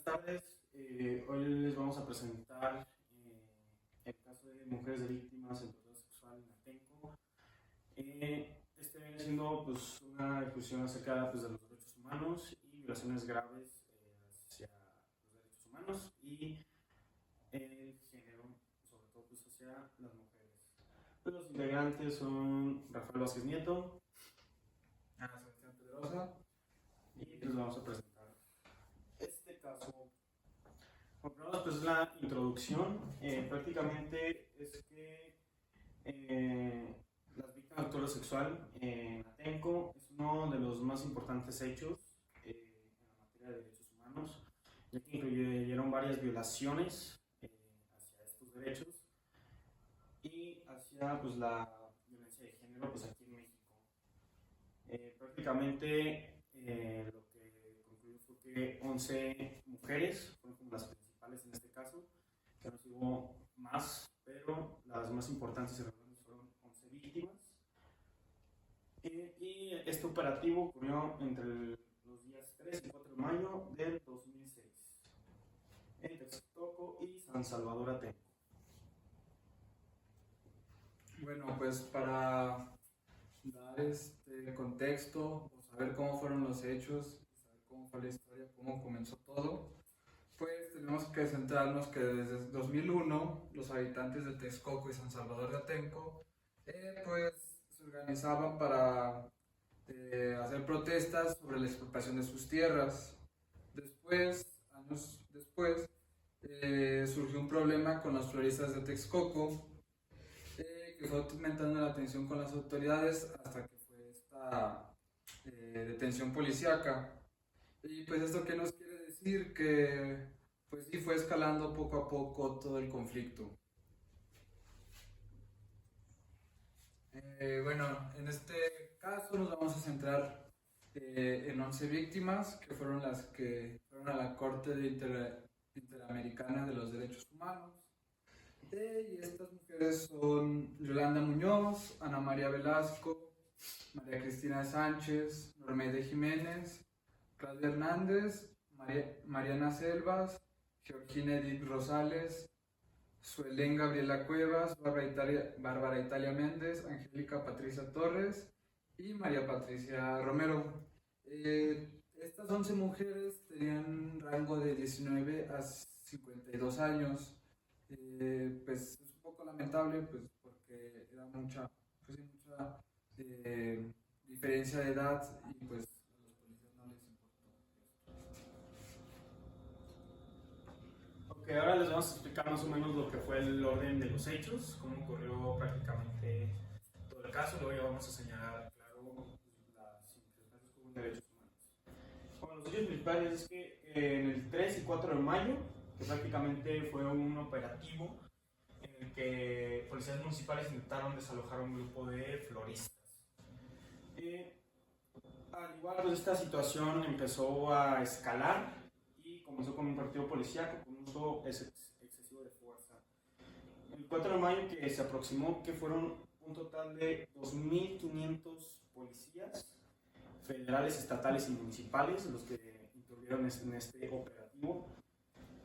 tardes. Hoy les vamos a presentar el caso de mujeres víctimas de tortura sexual en Atenco. Este viene siendo pues, una discusión acerca pues, de los derechos humanos y violaciones graves hacia los derechos humanos y el género, sobre todo pues, hacia las mujeres. Los integrantes son Rafael Vázquez Nieto, Ana Sebastián Pedrosa. y les vamos a presentar este caso. Bueno, pues la introducción prácticamente es que las víctimas de tortura sexual en Atenco es uno de los más importantes hechos en la materia de derechos humanos, ya que incluyeron varias violaciones hacia estos derechos y hacia pues, la violencia de género pues, aquí en México. Prácticamente lo que concluyó fue que 11 mujeres fueron como las principales en este caso, que no hubo más, pero las más importantes y relevantes fueron 11 víctimas. Y este operativo ocurrió entre los días 3 y 4 de mayo del 2006 en Texcoco y San Salvador Atenco. Bueno, pues para dar este contexto o saber cómo fueron los hechos, saber cómo fue la historia, cómo comenzó todo, pues tenemos que centrarnos que desde 2001 los habitantes de Texcoco y San Salvador de Atenco pues se organizaban para hacer protestas sobre la expropiación de sus tierras. Después, años después, surgió un problema con los floristas de Texcoco, que fue aumentando la tensión con las autoridades hasta que fue esta detención policíaca. Y pues esto qué nos quiere decir, que pues sí fue escalando poco a poco todo el conflicto. Bueno, en este caso nos vamos a centrar en 11 víctimas que fueron las que fueron a la Corte Interamericana de los Derechos Humanos. Y estas mujeres son Yolanda Muñoz, Ana María Velasco, María Cristina Sánchez, Normeide Jiménez, Claudia Hernández, Mariana Selvas, Georgina Edith Rosales, Suelén Gabriela Cuevas, Bárbara Italia Méndez, Angélica Patricia Torres y María Patricia Romero. Estas 11 mujeres tenían rango de 19 a 52 años. Pues es un poco lamentable pues, porque era mucha diferencia de edad y pues a los policías no les importó. Ok, ahora les vamos a explicar más o menos lo que fue el orden de los hechos, cómo ocurrió prácticamente todo el caso, luego ya vamos a señalar, claro, las implicaciones que hubo en derechos humanos. Bueno, los hechos principales es que en el 3 y 4 de mayo, que prácticamente fue un operativo en el que policías municipales intentaron desalojar a un grupo de floristas. Al igual, pues esta situación empezó a escalar y comenzó con un partido policíaco con uso excesivo de fuerza. El 4 de mayo que se aproximó que fueron un total de 2.500 policías federales, estatales y municipales los que intervinieron en este operativo.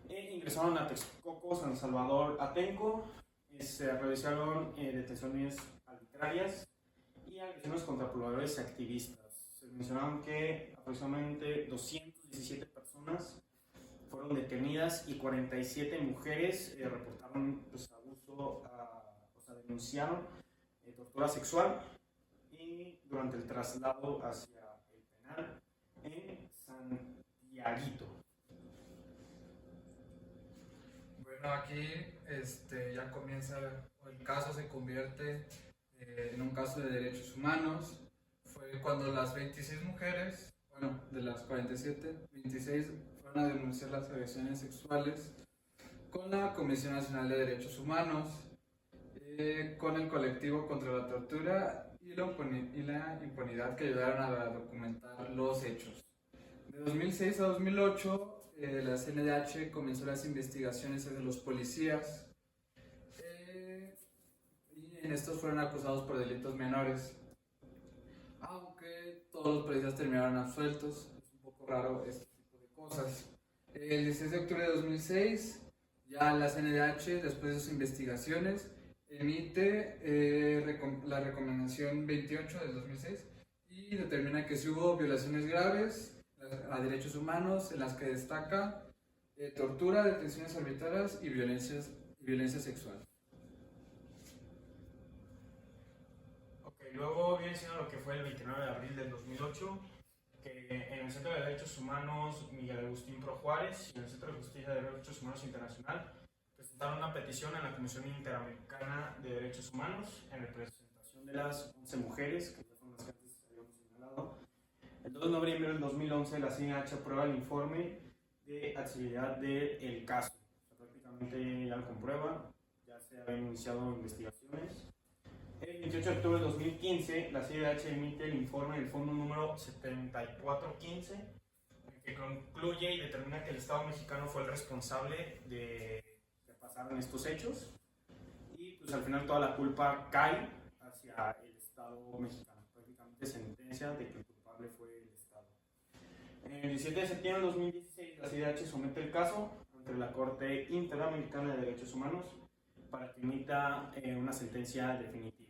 Ingresaron a Texcoco, San Salvador, Atenco, se realizaron detenciones arbitrarias y agresiones contra pobladores y activistas. Se mencionaron que aproximadamente 217 personas fueron detenidas y 47 mujeres reportaron pues, abuso, o sea, denunciaron tortura sexual y durante el traslado hacia el penal en Santiaguito. Bueno, aquí ya comienza, el caso se convierte en un caso de derechos humanos. Fue cuando las 26 mujeres, bueno, de las 47, 26 fueron a denunciar las agresiones sexuales con la Comisión Nacional de Derechos Humanos, con el colectivo contra la tortura y la impunidad que ayudaron a documentar los hechos. De 2006 a 2008, la CNDH comenzó las investigaciones hacia los policías y en estos fueron acusados por delitos menores. Aunque todos los policías terminaron absueltos, es un poco raro este tipo de cosas. El 16 de octubre de 2006, ya la CNDH, después de sus investigaciones, emite la recomendación 28 del 2006 y determina que sí hubo violaciones graves a derechos humanos, en las que destaca tortura, detenciones arbitrarias y violencia sexual. Ok, luego viene siendo lo que fue el 29 de abril del 2008, que en el Centro de Derechos Humanos Miguel Agustín Pro Juárez y en el Centro de Justicia de Derechos Humanos Internacional presentaron una petición en la Comisión Interamericana de Derechos Humanos en representación de las 11 mujeres, que fueron las que antes habíamos señalado. El 2 de noviembre del 2011 la CNH aprueba el informe de accesibilidad del caso. O sea, prácticamente ya lo comprueba, ya se habían iniciado investigaciones. El 28 de octubre de 2015, la CNDH emite el informe del fondo número 7415, que concluye y determina que el Estado mexicano fue el responsable de que pasaran estos hechos. Y pues al final toda la culpa cae hacia el Estado mexicano. Prácticamente sentencia de que el culpable fue el Estado. El 17 de septiembre de 2016, la CNDH somete el caso ante la Corte Interamericana de Derechos Humanos para que emita una sentencia definitiva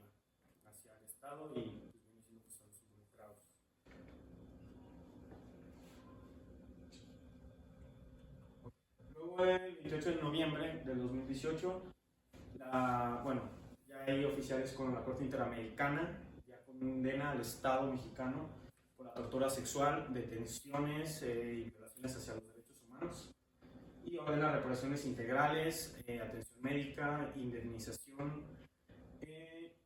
hacia el Estado y pues, viene siendo pues, a los involucrados. Luego, el 28 de noviembre del 2018, ya hay oficiales con la Corte Interamericana, ya condena al Estado mexicano por la tortura sexual, detenciones y violaciones hacia los derechos humanos. Y ordena reparaciones integrales, atención médica, indemnización,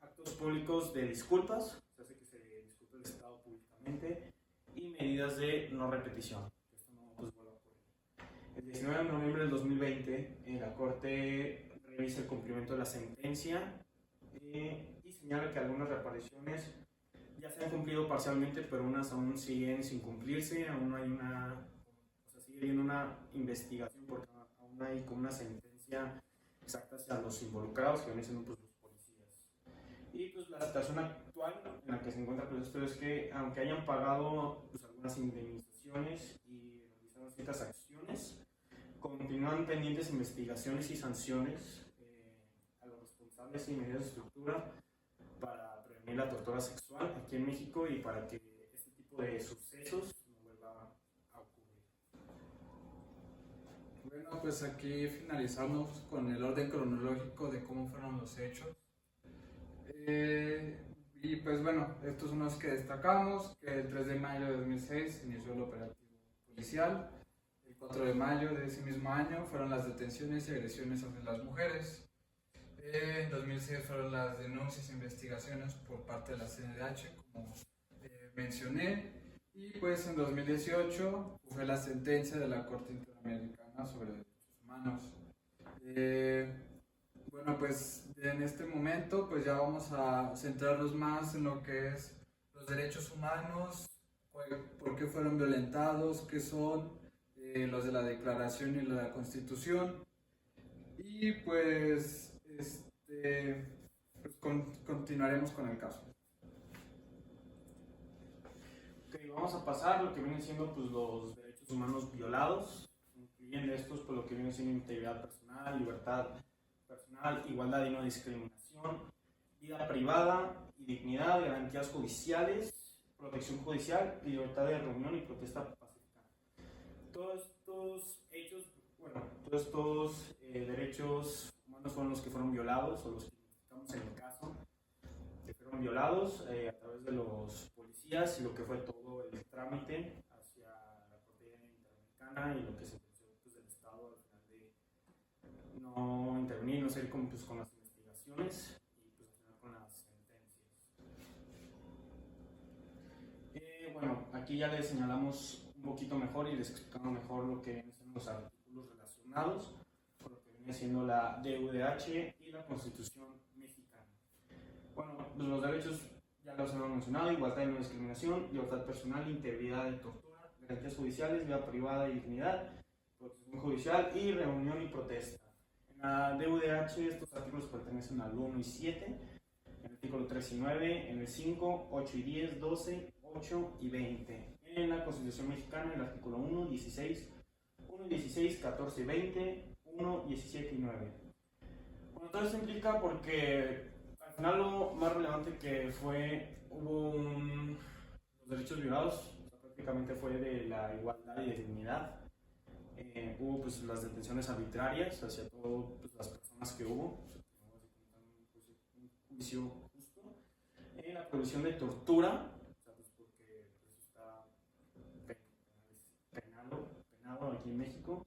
actos públicos de disculpas, se hace que se disculpe el Estado públicamente, y medidas de no repetición, que esto no pues, vuelva a ocurrir. El 19 de noviembre del 2020, la Corte revisa el cumplimiento de la sentencia y señala que algunas reparaciones ya se han cumplido parcialmente, pero unas aún siguen sin cumplirse, aún hay sigue habiendo una investigación porque aún hay como una sentencia exacta hacia los involucrados, que vienen siendo pues, los policías. Y pues la situación actual en la que se encuentra pues, esto es que aunque hayan pagado pues, algunas indemnizaciones y realizaron ciertas acciones, continúan pendientes investigaciones y sanciones a los responsables y medidas de estructura para prevenir la tortura sexual aquí en México y para que este tipo de sucesos no vuelva a ocurrir. Bueno, pues aquí finalizamos con el orden cronológico de cómo fueron los hechos. Y pues bueno, estos son los que destacamos, que el 3 de mayo de 2006 inició el operativo policial, el 4 de mayo de ese mismo año fueron las detenciones y agresiones hacia las mujeres, en 2006 fueron las denuncias e investigaciones por parte de la CNDH, como mencioné, y pues en 2018 fue la sentencia de la Corte Interamericana sobre Derechos Humanos. Bueno, pues en este momento pues ya vamos a centrarnos más en lo que es los derechos humanos, por qué fueron violentados, qué son los de la Declaración y la Constitución. Y pues, continuaremos con el caso. Ok, vamos a pasar lo que vienen siendo pues, los derechos humanos violados, incluyendo estos pues, lo que viene siendo integridad personal, libertad personal, igualdad y no discriminación, vida privada y dignidad, garantías judiciales, protección judicial, libertad de reunión y protesta pacífica. Todos estos hechos, todos estos derechos humanos fueron los que fueron violados o los que estamos en el caso, que fueron violados a través de los policías y lo que fue todo el trámite hacia la Corte Interamericana y lo que se pensó pues, del Estado al final de no intervenir, no seguir con las investigaciones y pues al final con las sentencias. Bueno, aquí ya les señalamos un poquito mejor y les explicamos mejor lo que vienen siendo los artículos relacionados con lo que viene siendo la DUDH y la Constitución mexicana. Bueno, pues los derechos ya los hemos mencionado: igualdad y no discriminación, libertad personal, integridad de tortura, garantías judiciales, vida privada y dignidad, protección judicial y reunión y protesta. En la DUDH estos artículos pertenecen al 1 y 7, en el artículo 3 y 9, en el 5, 8 y 10, 12, 8 y 20. En la Constitución mexicana, el artículo 1, 16, 1 1, 16, 14, 20, 1, 17 y 9. Bueno, todo esto implica porque al final lo más relevante que los derechos violados, o sea, prácticamente fue de la igualdad y de dignidad. Hubo pues las detenciones arbitrarias hacia todas pues, las personas que hubo, o sea, un juicio justo, la prohibición de tortura, o sea, pues porque pues, está penado aquí en México.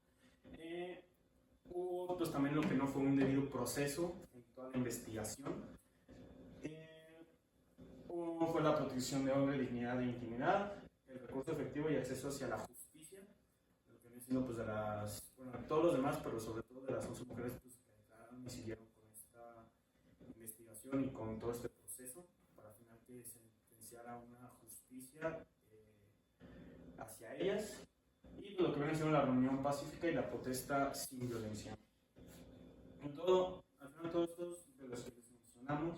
Hubo pues también lo que no fue un debido proceso en toda la investigación. Fue la protección de honra, dignidad e intimidad, el recurso efectivo y acceso hacia la justicia, lo que viene siendo pues de todos los demás, pero sobre todo de las 11 mujeres pues, que entraron y siguieron con esta investigación y con todo este proceso, para al final que sentenciara una justicia hacia ellas, y lo que viene siendo la reunión pacífica y la protesta sin violencia. Al final todos estos de los que les mencionamos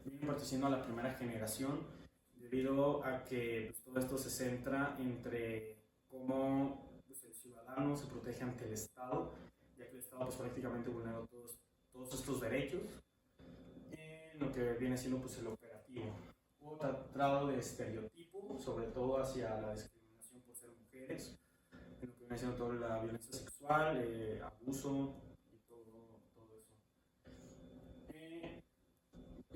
vienen perteneciendo a la primera generación, debido a que pues, todo esto se centra entre cómo pues, el ciudadano se protege ante el Estado, ya que el Estado pues, prácticamente vulnera todos estos derechos, en lo que viene siendo pues, el operativo. Hubo tratado de estereotipo, sobre todo hacia la discriminación por ser mujeres, en lo que viene siendo toda la violencia sexual, abuso,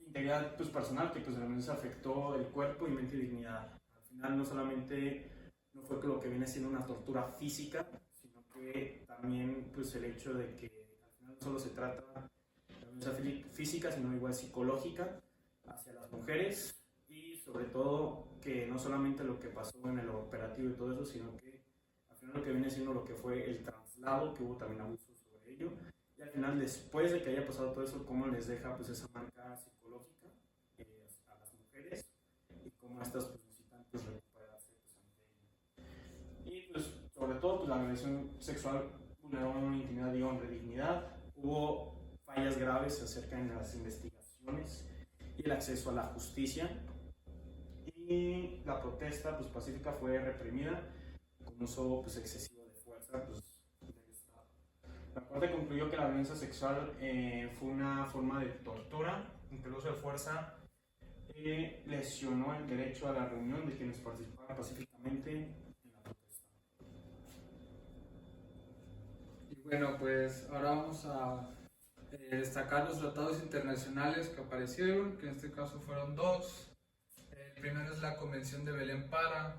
integridad pues, personal, que pues realmente se afectó el cuerpo y mente y dignidad. Al final no solamente no fue lo que viene siendo una tortura física, sino que también pues el hecho de que al final no solo se trata de violencia física, sino igual psicológica hacia las mujeres, y sobre todo que no solamente lo que pasó en el operativo y todo eso, sino que al final lo que viene siendo lo que fue el traslado, que hubo también abuso sobre ello. Y al final, después de que haya pasado todo eso, cómo les deja pues, esa marca psicológica a las mujeres y cómo estas pues, necesitan pues, recuperarse pues, ante ello. Y pues, sobre todo, pues, la agresión sexual vulneró una intimidad y honra y dignidad. Hubo fallas graves acerca de las investigaciones y el acceso a la justicia. Y la protesta pues, pacífica fue reprimida con uso pues, excesivo de fuerza. Pues, la Corte concluyó que la violencia sexual fue una forma de tortura, en que el uso de fuerza lesionó el derecho a la reunión de quienes participaban pacíficamente en la protesta. Y bueno, pues ahora vamos a destacar los tratados internacionales que aparecieron, que en este caso fueron dos. El primero es la Convención de Belén Pará,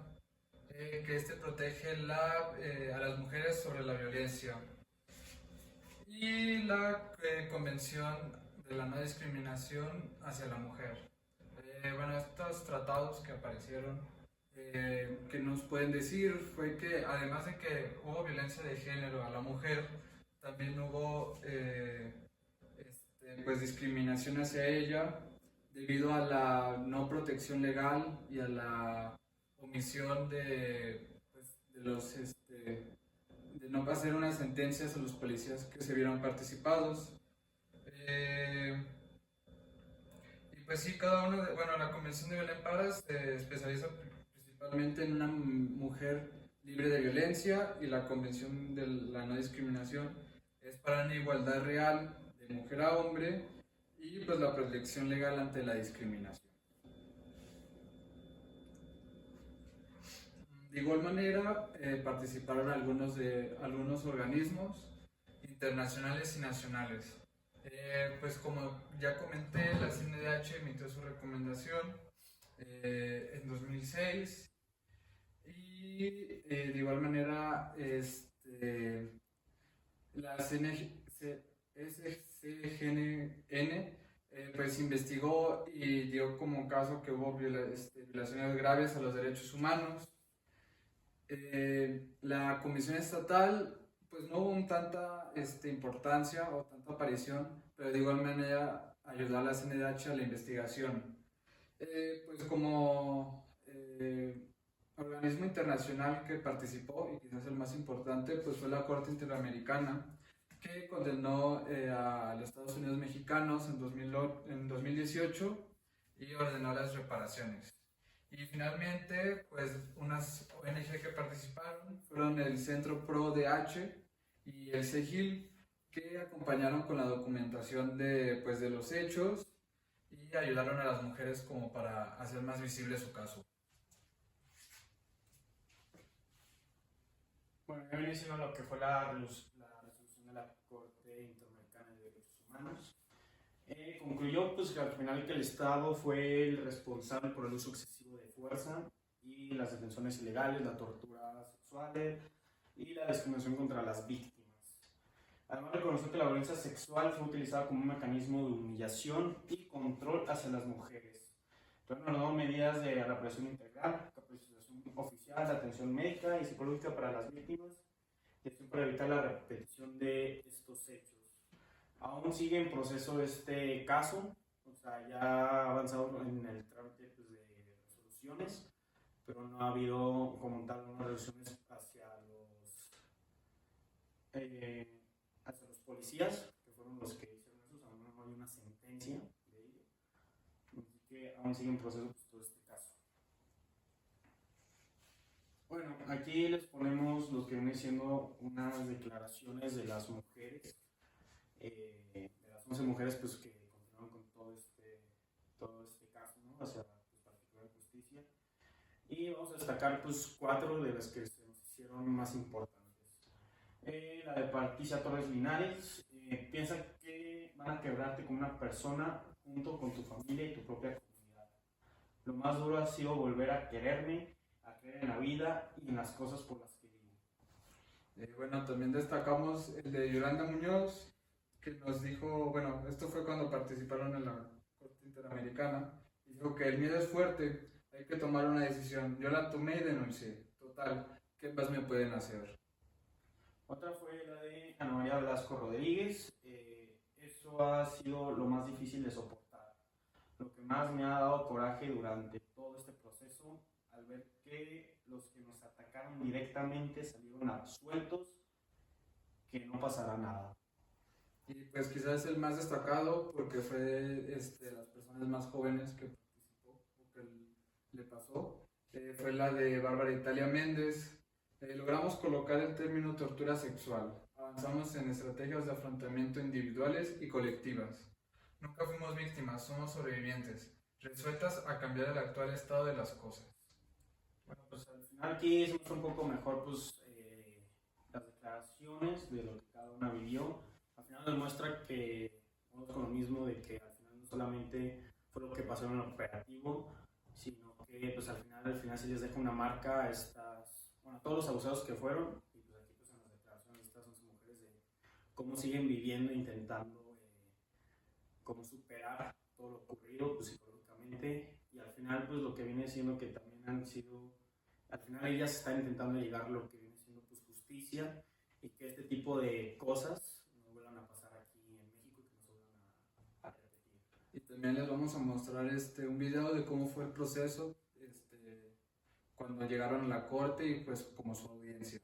que protege a las mujeres sobre la violencia. Y la Convención de la No Discriminación hacia la Mujer. Bueno, estos tratados que aparecieron, que nos pueden decir fue que además de que hubo violencia de género a la mujer, también hubo pues discriminación hacia ella debido a la no protección legal y a la omisión de los de no hacer unas sentencias a los policías que se vieron participados. Y pues sí, la Convención de Belén Pará se especializa principalmente en una mujer libre de violencia, y la Convención de la No Discriminación es para una igualdad real de mujer a hombre y pues la protección legal ante la discriminación. De igual manera, participaron algunos organismos internacionales y nacionales. Pues como ya comenté, la CNDH emitió su recomendación en 2006, y de igual manera la SCGN pues investigó y dio como caso que hubo violaciones graves a los derechos humanos. La Comisión Estatal pues no hubo tanta importancia o tanta aparición, pero de igual manera ayudó a la CNDH a la investigación. Pues como organismo internacional que participó, y quizás el más importante, pues fue la Corte Interamericana, que condenó a los Estados Unidos mexicanos en 2018 y ordenó las reparaciones. Y finalmente, pues unas ONG que participaron fueron el Centro Pro DH y el CEGIL, que acompañaron con la documentación pues, de los hechos y ayudaron a las mujeres como para hacer más visible su caso. Bueno, ya viene siendo lo que fue la resolución de la Corte Interamericana de Derechos Humanos. Concluyó pues, que al final que el Estado fue el responsable por el uso excesivo de fuerza y las detenciones ilegales, la tortura sexual y la discriminación contra las víctimas. Además reconoció que la violencia sexual fue utilizada como un mecanismo de humillación y control hacia las mujeres. Entonces, ordenó medidas de represión integral, capacitación oficial, atención médica y psicológica para las víctimas, y esto para evitar la repetición de estos hechos. Aún sigue en proceso este caso, o sea, ya ha avanzado en el trámite pues, de resoluciones, pero no ha habido como tal unas resoluciones hacia los policías, que fueron los que hicieron eso, aún no hay una sentencia de ello, así que aún sigue en proceso pues, todo este caso. Bueno, aquí les ponemos lo que viene siendo unas declaraciones de las mujeres, de las 11 mujeres pues, que continuaron con todo este caso, ¿no? Hacia pues, particular justicia. Y vamos a destacar pues, 4 de las que se nos hicieron más importantes. La de Patricia Torres Linares, piensa que van a quebrarte como una persona junto con tu familia y tu propia comunidad. Lo más duro ha sido volver a quererme, a creer en la vida y en las cosas por las que vivo. Bueno, también destacamos el de Yolanda Muñoz, que nos dijo, bueno, esto fue cuando participaron en la Corte Interamericana, dijo que el miedo es fuerte, hay que tomar una decisión. Yo la tomé y denuncié. Total, ¿qué más me pueden hacer? Otra fue la de Ana María Velasco Rodríguez. Eso ha sido lo más difícil de soportar. Lo que más me ha dado coraje durante todo este proceso, al ver que los que nos atacaron directamente salieron absueltos, que no pasará nada. Y pues quizás el más destacado, porque fue de las personas más jóvenes que participó, o que le pasó, fue la de Bárbara Italia Méndez. Logramos colocar el término tortura sexual. Avanzamos en estrategias de afrontamiento individuales y colectivas. Nunca fuimos víctimas, somos sobrevivientes, resueltas a cambiar el actual estado de las cosas. Bueno, pues al final aquí es un poco mejor pues, las declaraciones de lo que cada una vivió. Al final nos muestra que vamos con lo mismo de que al final no solamente fue lo que pasó en el operativo, sino que pues, al final sí les deja una marca a todos los abusados que fueron, y pues aquí pues en las declaraciones estas 11 mujeres de cómo siguen viviendo, intentando cómo superar todo lo ocurrido pues, psicológicamente, y al final pues lo que viene siendo que también han sido, al final ellas están intentando llegar a lo que viene siendo pues justicia, y que este tipo de cosas no vuelvan a pasar aquí en México, que no se vuelvan a repetir. Y también les vamos a mostrar un video de cómo fue el proceso cuando llegaron a la corte y pues como su audiencia.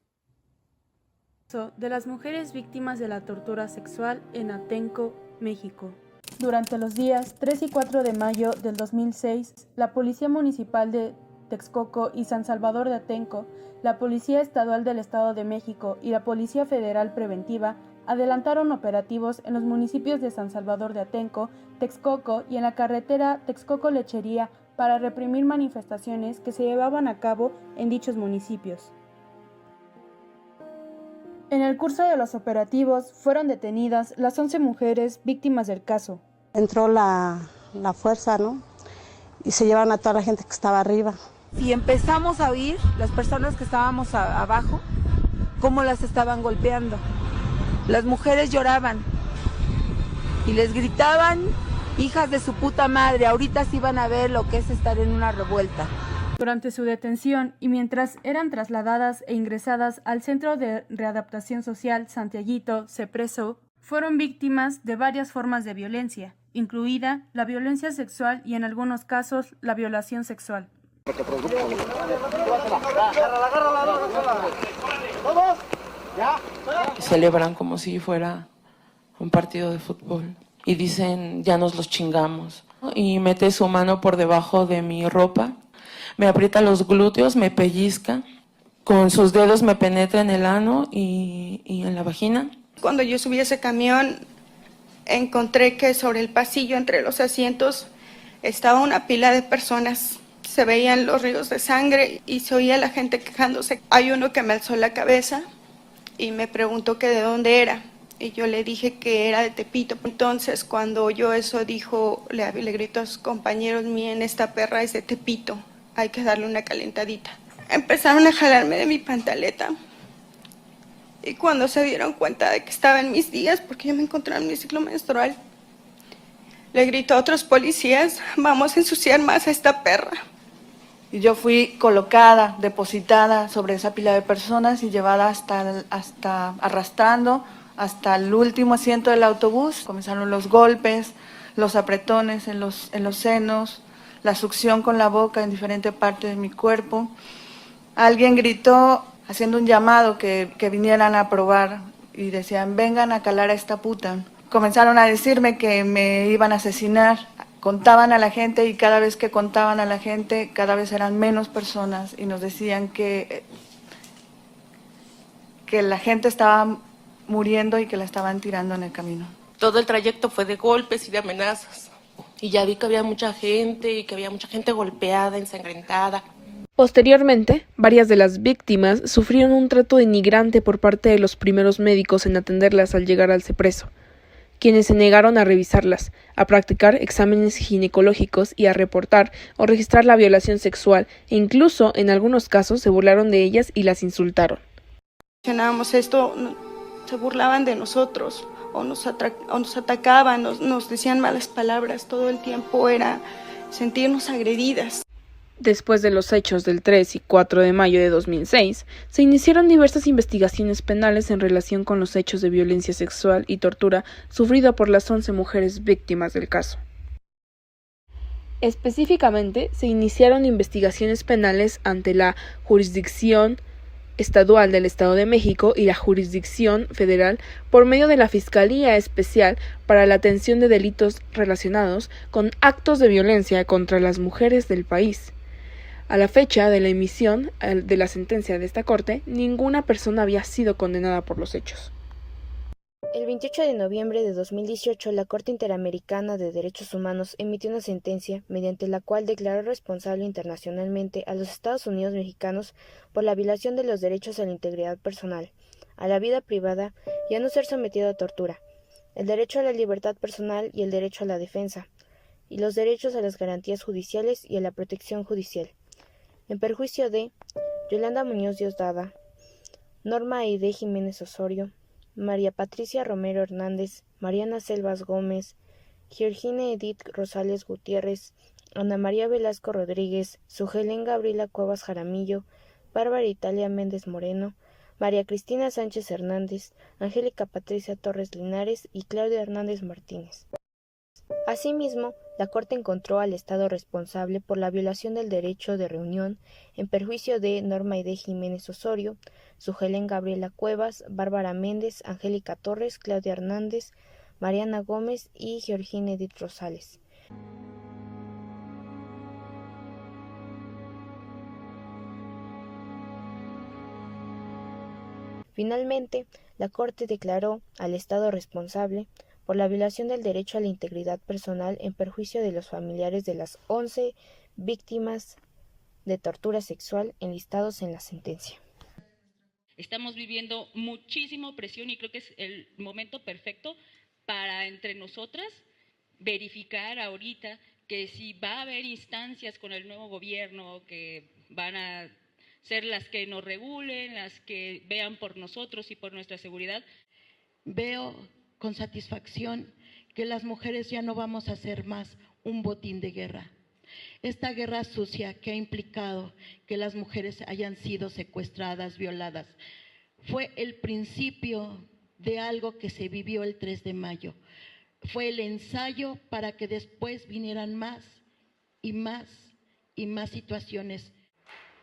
De las mujeres víctimas de la tortura sexual en Atenco, México. Durante los días 3 y 4 de mayo del 2006, la Policía Municipal de Texcoco y San Salvador de Atenco, la Policía Estadual del Estado de México y la Policía Federal Preventiva adelantaron operativos en los municipios de San Salvador de Atenco, Texcoco y en la carretera Texcoco-Lechería para reprimir manifestaciones que se llevaban a cabo en dichos municipios. En el curso de los operativos fueron detenidas las 11 mujeres víctimas del caso. Entró la fuerza, ¿no? Y se llevaron a toda la gente que estaba arriba. Y empezamos a oír, las personas que estábamos abajo, cómo las estaban golpeando. Las mujeres lloraban y les gritaban: hijas de su puta madre, ahorita sí van a ver lo que es estar en una revuelta. Durante su detención y mientras eran trasladadas e ingresadas al Centro de Readaptación Social Santiaguito, Cepreso, fueron víctimas de varias formas de violencia, incluida la violencia sexual y en algunos casos la violación sexual. Celebran como si fuera un partido de fútbol y dicen: ya nos los chingamos, y mete su mano por debajo de mi ropa, me aprieta los glúteos, me pellizca, con sus dedos me penetra en el ano y en la vagina. Cuando yo subí a ese camión, encontré que sobre el pasillo, entre los asientos, estaba una pila de personas. Se veían los ríos de sangre y se oía la gente quejándose. Hay uno que me alzó la cabeza y me preguntó que de dónde era. Y yo le dije que era de Tepito. Entonces, cuando oyó eso, dijo, le gritó a sus compañeros, miren, esta perra es de Tepito, hay que darle una calentadita. Empezaron a jalarme de mi pantaleta. Y cuando se dieron cuenta de que estaba en mis días, porque yo me encontraba en mi ciclo menstrual, le gritó a otros policías, vamos a ensuciar más a esta perra. Y yo fui colocada, depositada sobre esa pila de personas y llevada arrastrando hasta el último asiento del autobús. Comenzaron los golpes, los apretones en los senos, la succión con la boca en diferentes partes de mi cuerpo. Alguien gritó haciendo un llamado que vinieran a probar y decían, vengan a calar a esta puta. Comenzaron a decirme que me iban a asesinar. Contaban a la gente y cada vez que contaban a la gente, cada vez eran menos personas y nos decían que la gente estaba muriendo y que la estaban tirando en el camino. Todo el trayecto fue de golpes y de amenazas. Y ya vi que había mucha gente y que había mucha gente golpeada, ensangrentada. Posteriormente, varias de las víctimas sufrieron un trato denigrante por parte de los primeros médicos en atenderlas al llegar al Cepreso, quienes se negaron a revisarlas, a practicar exámenes ginecológicos y a reportar o registrar la violación sexual, e incluso en algunos casos se burlaron de ellas y las insultaron. Mencionábamos esto, se burlaban de nosotros o nos atacaban, nos decían malas palabras, todo el tiempo era sentirnos agredidas. Después de los hechos del 3 y 4 de mayo de 2006, se iniciaron diversas investigaciones penales en relación con los hechos de violencia sexual y tortura sufrida por las 11 mujeres víctimas del caso. Específicamente, se iniciaron investigaciones penales ante la Jurisdicción Estadual del Estado de México y la Jurisdicción Federal por medio de la Fiscalía Especial para la Atención de Delitos relacionados con actos de violencia contra las mujeres del país. A la fecha de la emisión de la sentencia de esta corte, ninguna persona había sido condenada por los hechos. El 28 de noviembre de 2018, la Corte Interamericana de Derechos Humanos emitió una sentencia mediante la cual declaró responsable internacionalmente a los Estados Unidos mexicanos por la violación de los derechos a la integridad personal, a la vida privada y a no ser sometido a tortura, el derecho a la libertad personal y el derecho a la defensa, y los derechos a las garantías judiciales y a la protección judicial. En perjuicio de Yolanda Muñoz Diosdado, Norma Aide Jiménez Osorio, María Patricia Romero Hernández, Mariana Selvas Gómez, Georgina Edith Rosales Gutiérrez, Ana María Velasco Rodríguez, Sujelén Gabriela Cuevas Jaramillo, Bárbara Italia Méndez Moreno, María Cristina Sánchez Hernández, Angélica Patricia Torres Linares y Claudia Hernández Martínez. Asimismo, la Corte encontró al Estado responsable por la violación del derecho de reunión en perjuicio de Norma Aide Jiménez Osorio, Sujelén Gabriela Cuevas, Bárbara Méndez, Angélica Torres, Claudia Hernández, Mariana Gómez y Georgina Edith Rosales. Finalmente, la Corte declaró al Estado responsable por la violación del derecho a la integridad personal en perjuicio de los familiares de las 11 víctimas de tortura sexual enlistados en la sentencia. Estamos viviendo muchísima presión y creo que es el momento perfecto para entre nosotras verificar ahorita que si va a haber instancias con el nuevo gobierno que van a ser las que nos regulen, las que vean por nosotros y por nuestra seguridad. Veo con satisfacción que las mujeres ya no vamos a ser más un botín de guerra. Esta guerra sucia que ha implicado que las mujeres hayan sido secuestradas, violadas, fue el principio de algo que se vivió el 3 de mayo. Fue el ensayo para que después vinieran más y más y más situaciones.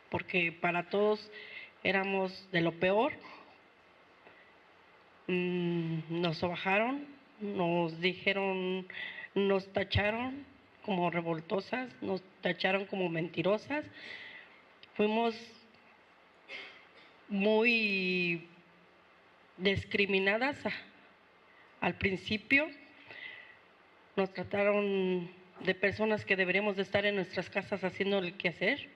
Porque para todos éramos de lo peor. Nos bajaron, nos dijeron, nos tacharon como revoltosas, nos tacharon como mentirosas. Fuimos muy discriminadas al principio. Nos trataron de personas que deberíamos de estar en nuestras casas haciendo el quehacer.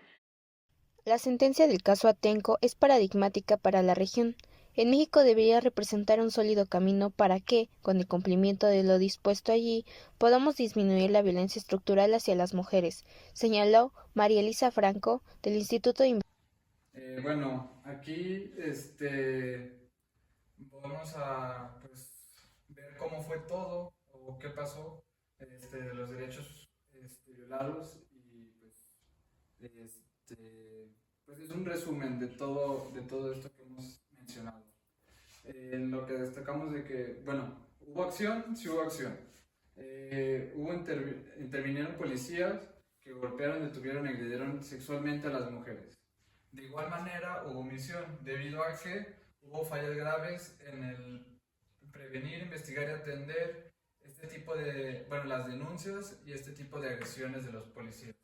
La sentencia del caso Atenco es paradigmática para la región. En México debería representar un sólido camino para que, con el cumplimiento de lo dispuesto allí, podamos disminuir la violencia estructural hacia las mujeres, señaló María Elisa Franco, del Instituto de Bueno, aquí vamos a ver cómo fue todo o qué pasó de los derechos violados y pues es un resumen de todo esto que hemos mencionado. En lo que destacamos de que, bueno, hubo acción, sí hubo acción. Intervinieron policías que golpearon, detuvieron y agredieron sexualmente a las mujeres. De igual manera hubo omisión, debido a que hubo fallas graves en el prevenir, investigar y atender las denuncias y este tipo de agresiones de los policías.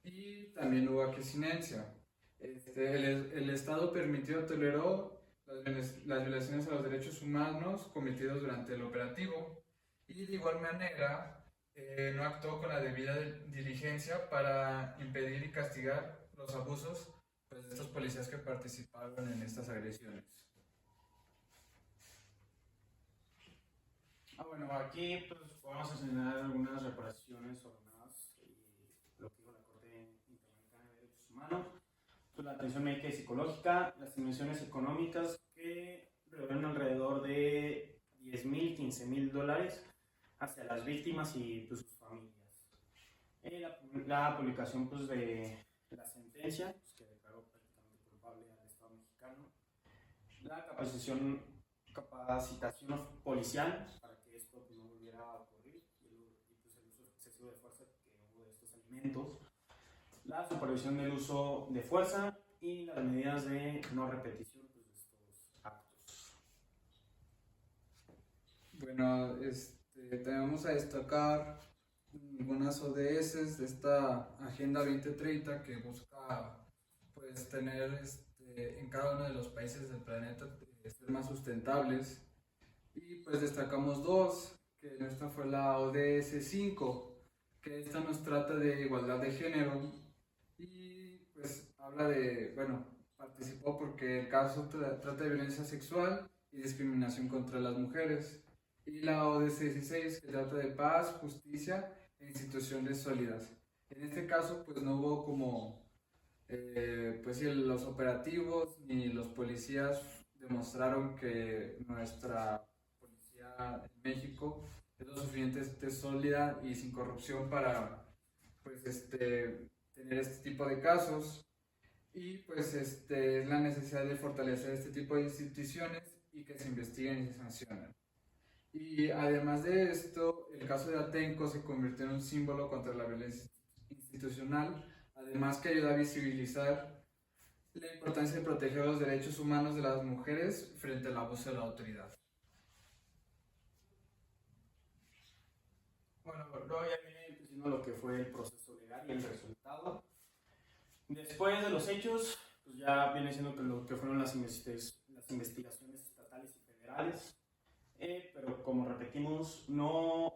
Y también hubo aquiescencia. El Estado toleró las violaciones a los derechos humanos cometidos durante el operativo y de igual manera no actuó con la debida diligencia para impedir y castigar los abusos de estos policías que participaron en estas agresiones. Bueno, aquí pues vamos a señalar algunas reparaciones ordenadas y lo que dijo la Corte Interamericana de Derechos Humanos, pues la atención médica y psicológica, las dimensiones económicas que reúnen alrededor de $10,000, $15,000 hacia las víctimas y pues, sus familias. La publicación pues, de la sentencia pues, que declaró prácticamente culpable al Estado mexicano, la capacitación policial para que esto pues, no volviera a ocurrir y pues, el uso excesivo de fuerza que hubo de estos alimentos, la supervisión del uso de fuerza y las medidas de no repetición pues, de estos actos. Bueno, tenemos a destacar algunas ODS de esta Agenda 2030 que busca pues, tener en cada uno de los países del planeta ser más sustentables. Y pues destacamos dos, que esta fue la ODS 5, que esta nos trata de igualdad de género y pues habla de, participó porque el caso trata de violencia sexual y discriminación contra las mujeres. Y la ODS 16, que trata de paz, justicia e instituciones sólidas. En este caso, pues no hubo como, los operativos ni los policías demostraron que nuestra policía en México es lo suficientemente sólida y sin corrupción para, tener este tipo de casos. Y pues es la necesidad de fortalecer este tipo de instituciones y que se investiguen y se sancionen. Y además de esto, el caso de Atenco se convirtió en un símbolo contra la violencia institucional, además que ayuda a visibilizar la importancia de proteger los derechos humanos de las mujeres frente al abuso de la autoridad. Bueno, luego ya viene diciendo lo que fue el proceso legal y el resultado. Después de los hechos, pues ya viene siendo lo que fueron las investigaciones estatales y federales. Pero como repetimos, no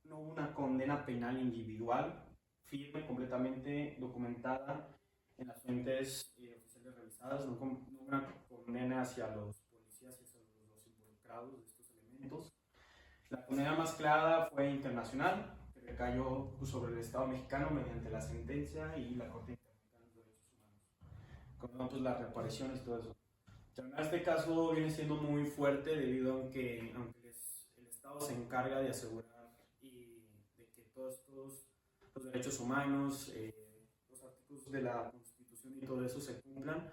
hubo una condena penal individual, firme, completamente documentada en las fuentes oficiales revisadas, no una condena hacia los policías y hacia los involucrados de estos elementos. La condena más clara fue internacional, que recayó sobre el Estado mexicano mediante la sentencia y la Corte Interamericana de Derechos Humanos, con las reparaciones y todo eso. Este caso viene siendo muy fuerte debido a que el Estado se encarga de asegurar y de que todos los derechos humanos, los artículos de la Constitución y todo eso se cumplan,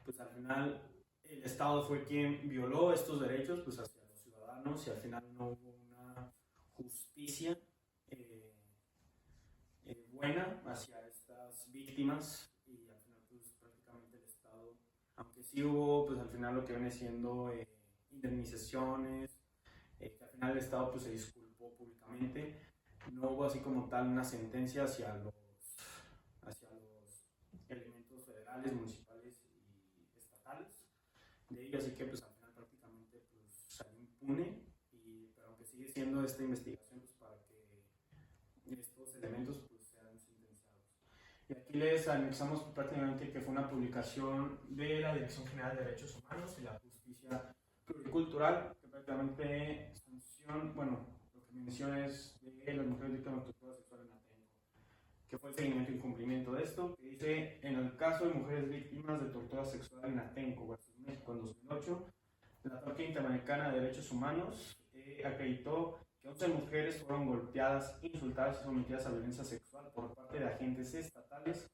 pues al final el Estado fue quien violó estos derechos pues hacia los ciudadanos y al final no hubo una justicia buena hacia estas víctimas. Aunque sí hubo, pues al final lo que viene siendo indemnizaciones, que al final el Estado pues se disculpó públicamente, no hubo así como tal una sentencia hacia los elementos federales, municipales y estatales de ellos, así que pues al final prácticamente pues salió impune, pero aunque sigue siendo esta investigación pues para que estos elementos pues sean sentenciados. Y aquí les anexamos prácticamente que fue una publicación de la Dirección General de Derechos Humanos y la Justicia Pluricultural, que prácticamente bueno, lo que menciona es de las mujeres víctimas de tortura sexual en Atenco, que fue el seguimiento y cumplimiento de esto, que dice: en el caso de mujeres víctimas de tortura sexual en Atenco versus México en 2008, la Corte Interamericana de Derechos Humanos acreditó que 11 mujeres fueron golpeadas, insultadas y sometidas a violencia sexual por parte de agentes estatales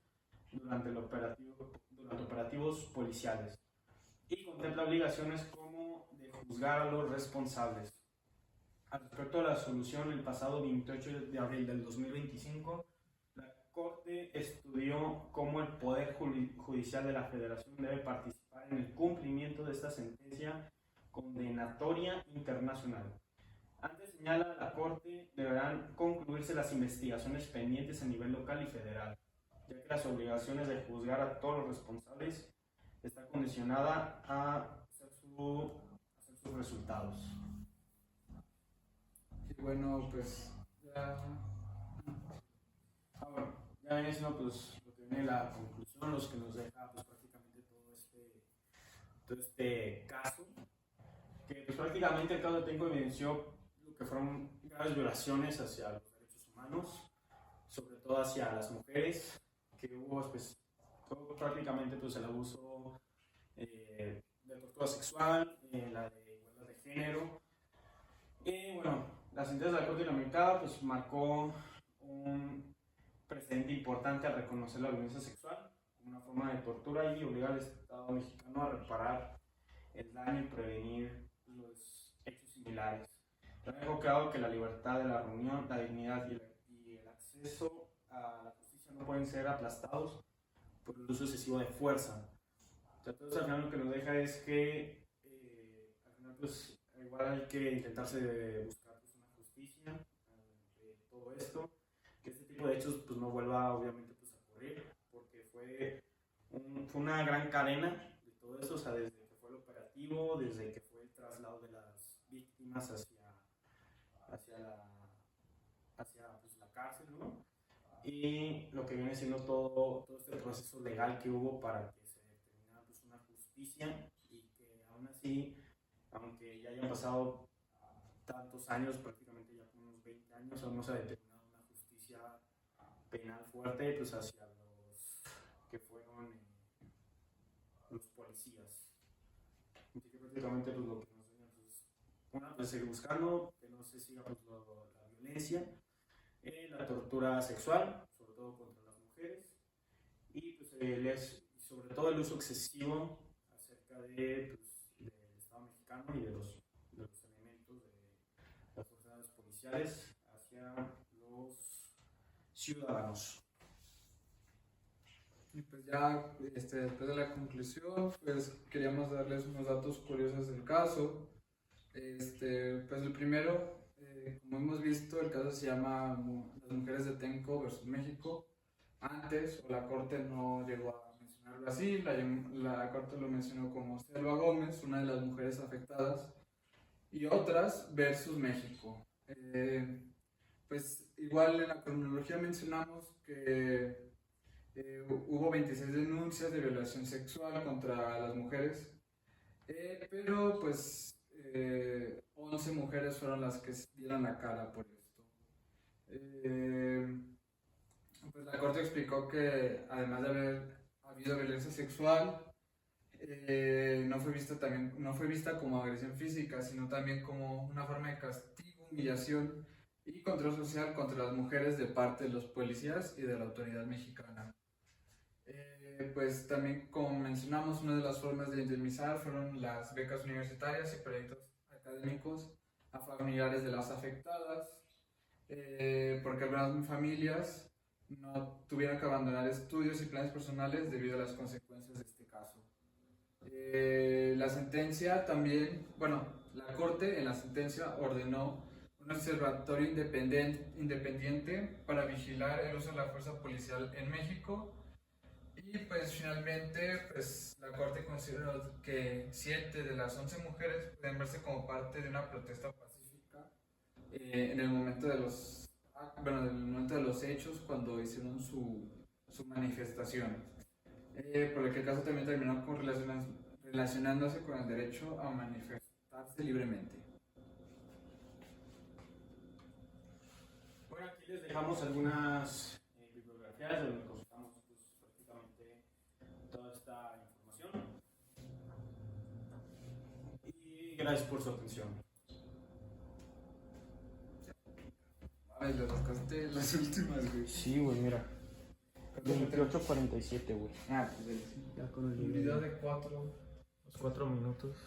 durante operativos policiales, y contempla obligaciones como de juzgar a los responsables. Al respecto a la resolución, el pasado 28 de abril del 2025, la Corte estudió cómo el Poder Judicial de la Federación debe participar en el cumplimiento de esta sentencia condenatoria internacional. Antes, señala la Corte, deberán concluirse las investigaciones pendientes a nivel local y federal, ya que las obligaciones de juzgar a todos los responsables está condicionada a hacer sus resultados. Y bueno, pues ya... bueno, ya viene siendo pues lo que viene la conclusión, los que nos deja pues prácticamente todo este caso, que pues prácticamente el caso de Atenco evidenció lo que fueron graves violaciones hacia los derechos humanos, sobre todo hacia las mujeres, que hubo pues prácticamente pues el abuso de tortura sexual, la de igualdad de género. Y bueno, la sentencia de la Corte Interamericana pues marcó un precedente importante al reconocer la violencia sexual como una forma de tortura y obligar al Estado mexicano a reparar el daño y prevenir los hechos similares. También dejó claro que la libertad de la reunión, la dignidad y el acceso a la justicia no pueden ser aplastados por el uso excesivo de fuerza. Entonces al final lo que nos deja es que al final pues igual hay que intentarse buscar pues, una justicia de todo esto, que este tipo de hechos pues no vuelva obviamente pues a ocurrir, porque fue una gran cadena de todo eso, o sea, desde que fue el operativo, desde que fue el traslado de las víctimas hacia pues, la cárcel, ¿no? Y lo que viene siendo todo este proceso legal que hubo para que se determinara pues, una justicia, y que aún así, aunque ya hayan pasado tantos años, prácticamente ya como unos 20 años, aún no se ha determinado una justicia penal fuerte pues, hacia los que fueron los policías. Así que prácticamente pues, lo que nos enseñan es, pues seguir buscando, que no se siga pues, la violencia, la tortura sexual, sobre todo contra las mujeres, y pues sobre todo el uso excesivo acerca del Estado mexicano y de los elementos de las fuerzas policiales hacia los ciudadanos. Y pues ya después de la conclusión, pues queríamos darles unos datos curiosos del caso. Pues el primero, como hemos visto, el caso se llama Las mujeres de Atenco versus México. Antes, la Corte no llegó a mencionarlo así, la Corte lo mencionó como Selva Gómez, una de las mujeres afectadas, y otras versus México. Pues igual en la cronología mencionamos que hubo 26 denuncias de violación sexual contra las mujeres, pero pues 11 mujeres fueron las que dieron la cara por esto. Pues la Corte explicó que además de haber habido violencia sexual, no fue vista como agresión física, sino también como una forma de castigo, humillación y control social contra las mujeres de parte de los policías y de la autoridad mexicana. Pues también, como mencionamos, una de las formas de indemnizar fueron las becas universitarias y proyectos académicos a familiares de las afectadas, porque algunas familias no tuvieron que abandonar estudios y planes personales debido a las consecuencias de este caso. La sentencia también, la Corte en la sentencia ordenó un observatorio independiente para vigilar el uso de la fuerza policial en México. Y pues finalmente pues la Corte consideró que 7 de las 11 mujeres pueden verse como parte de una protesta pacífica en el momento de los hechos, cuando hicieron su manifestación, por lo que el caso también terminó relacionándose con el derecho a manifestarse libremente. Bueno, aquí les dejamos algunas bibliografías de donde consultamos pues, prácticamente toda esta información. Y gracias por su atención. Ay, le rascaste las últimas, güey. Sí, güey, mira. 28:47, güey. Ah, pues ya con el video de 4. los 4 minutos.